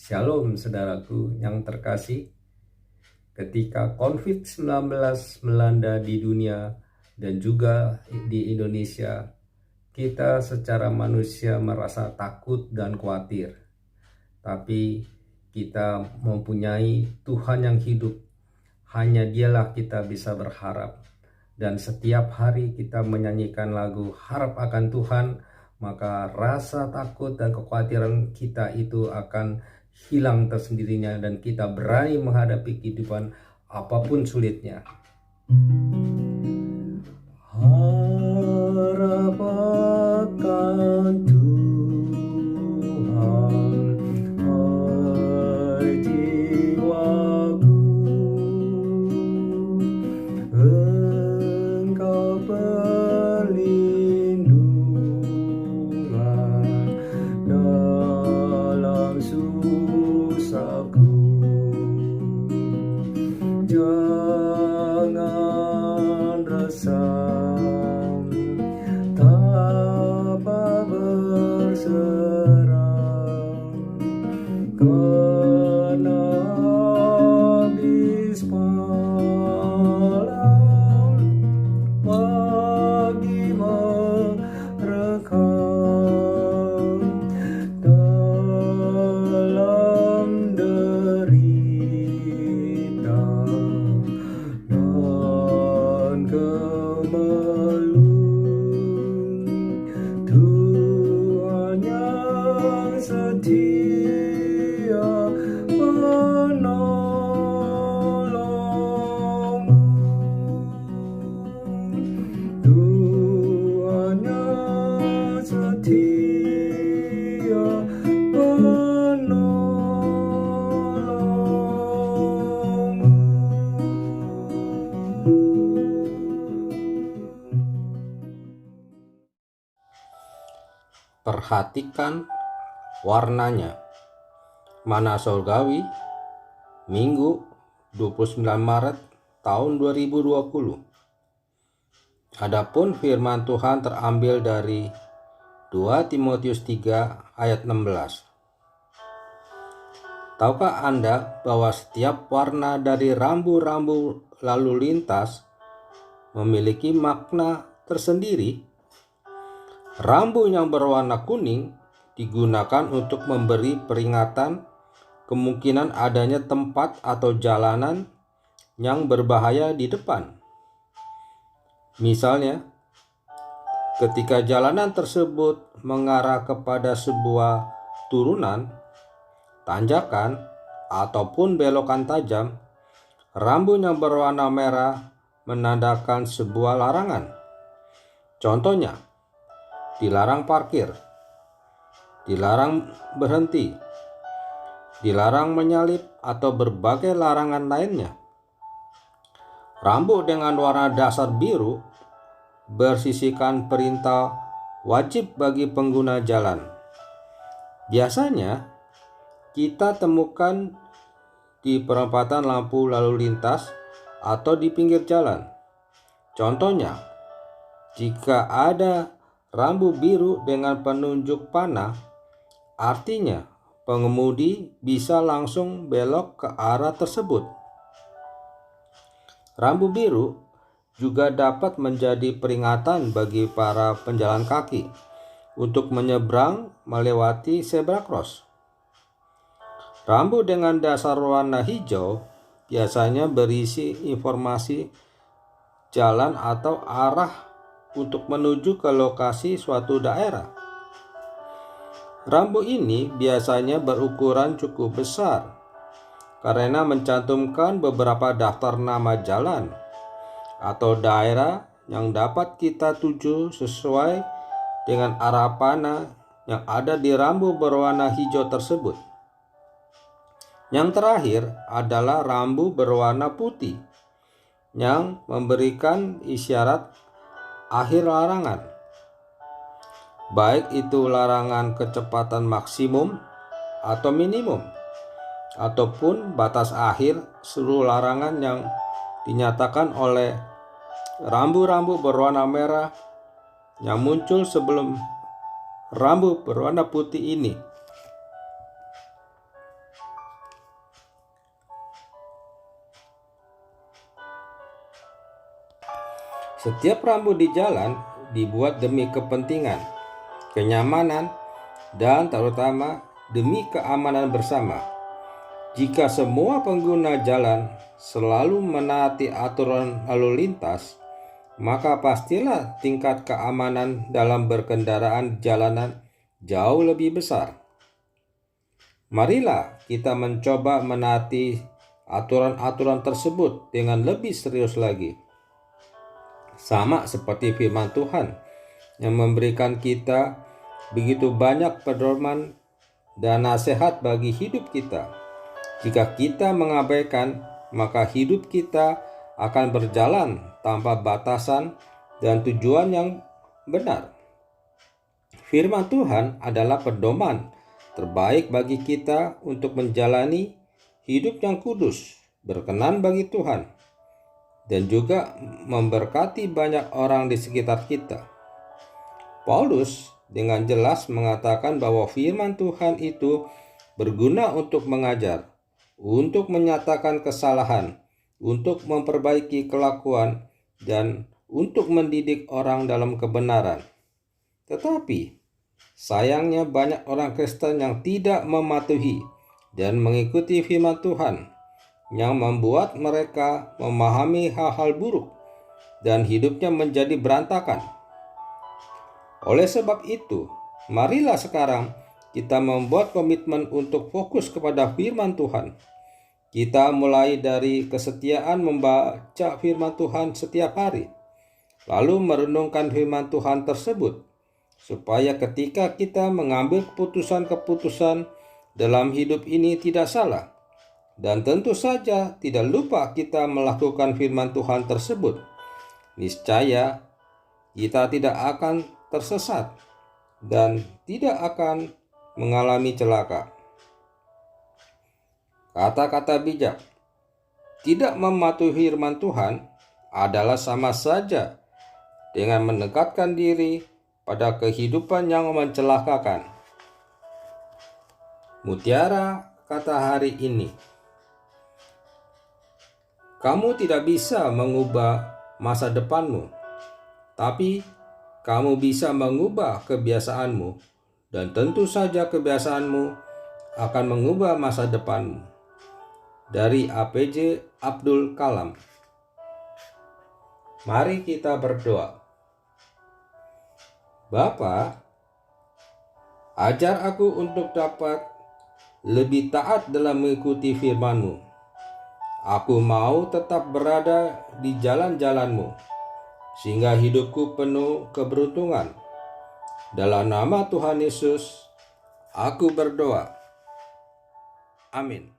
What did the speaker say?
Shalom saudaraku yang terkasih. Ketika COVID-19 melanda di dunia dan juga di Indonesia, kita secara manusia merasa takut dan khawatir. Tapi kita mempunyai Tuhan yang hidup. Hanya Dialah kita bisa berharap. Dan setiap hari kita menyanyikan lagu Harap akan Tuhan, maka rasa takut dan kekhawatiran kita itu akan hilang tersendirinya dan kita berani menghadapi kehidupan apapun sulitnya. Harap akan Tuhan, hai jiwaku, Engkau perlindungan dalam susahku. Jangan resah, tanpa berserah, karena habis malam pagi merekam dalam derita dan kemelut. Tuhan yang setia menolongmu. Tuhan yang setia Perhatikan warnanya. Mana Surgawi, Minggu 29 Maret tahun 2020. Adapun firman Tuhan terambil dari 2 Timotius 3 ayat 16. Tahukah Anda bahwa setiap warna dari rambu-rambu lalu lintas memiliki makna tersendiri? Rambu yang berwarna kuning digunakan untuk memberi peringatan kemungkinan adanya tempat atau jalanan yang berbahaya di depan. Misalnya, ketika jalanan tersebut mengarah kepada sebuah turunan, tanjakan, ataupun belokan tajam, rambu yang berwarna merah menandakan sebuah larangan. Contohnya, dilarang parkir, dilarang berhenti, dilarang menyalip, atau berbagai larangan lainnya. Rambu dengan warna dasar biru bersisikan perintah wajib bagi pengguna jalan. Biasanya kita temukan di perempatan lampu lalu lintas atau di pinggir jalan. Contohnya, jika ada rambu biru dengan penunjuk panah, artinya pengemudi bisa langsung belok ke arah tersebut. Rambu biru juga dapat menjadi peringatan bagi para penjalan kaki untuk menyeberang melewati zebra cross. Rambu dengan dasar warna hijau biasanya berisi informasi jalan atau arah untuk menuju ke lokasi suatu daerah. Rambu ini biasanya berukuran cukup besar karena mencantumkan beberapa daftar nama jalan atau daerah yang dapat kita tuju sesuai dengan arah panah yang ada di rambu berwarna hijau tersebut. Yang terakhir adalah rambu berwarna putih yang memberikan isyarat akhir larangan, baik itu larangan kecepatan maksimum atau minimum, ataupun batas akhir seluruh larangan yang dinyatakan oleh rambu-rambu berwarna merah yang muncul sebelum rambu berwarna putih ini. Setiap rambu di jalan dibuat demi kepentingan, kenyamanan, dan terutama demi keamanan bersama. Jika semua pengguna jalan selalu menaati aturan lalu lintas, maka pastilah tingkat keamanan dalam berkendaraan jalanan jauh lebih besar. Marilah kita mencoba menaati aturan-aturan tersebut dengan lebih serius lagi. Sama seperti firman Tuhan yang memberikan kita begitu banyak pedoman dan nasihat bagi hidup kita. Jika kita mengabaikan, maka hidup kita akan berjalan tanpa batasan dan tujuan yang benar. Firman Tuhan adalah pedoman terbaik bagi kita untuk menjalani hidup yang kudus, berkenan bagi Tuhan, dan juga memberkati banyak orang di sekitar kita. Paulus dengan jelas mengatakan bahwa firman Tuhan itu berguna untuk mengajar, untuk menyatakan kesalahan, untuk memperbaiki kelakuan, dan untuk mendidik orang dalam kebenaran. Tetapi sayangnya banyak orang Kristen yang tidak mematuhi dan mengikuti firman Tuhan, yang membuat mereka memahami hal-hal buruk dan hidupnya menjadi berantakan. Oleh sebab itu, marilah sekarang kita membuat komitmen untuk fokus kepada firman Tuhan. Kita mulai dari kesetiaan membaca firman Tuhan setiap hari, lalu merenungkan firman Tuhan tersebut, supaya ketika kita mengambil keputusan-keputusan dalam hidup ini tidak salah. Dan tentu saja tidak lupa kita melakukan firman Tuhan tersebut. Niscaya kita tidak akan tersesat dan tidak akan mengalami celaka. Kata-kata bijak, tidak mematuhi firman Tuhan adalah sama saja dengan mendekatkan diri pada kehidupan yang mencelakakan. Mutiara kata hari ini. Kamu tidak bisa mengubah masa depanmu, tapi kamu bisa mengubah kebiasaanmu, dan tentu saja kebiasaanmu akan mengubah masa depanmu. Dari APJ Abdul Kalam. Mari kita berdoa. Bapa, ajar aku untuk dapat lebih taat dalam mengikuti firman-Mu. Aku mau tetap berada di jalan-jalan-Mu, sehingga hidupku penuh keberuntungan. Dalam nama Tuhan Yesus, aku berdoa. Amin.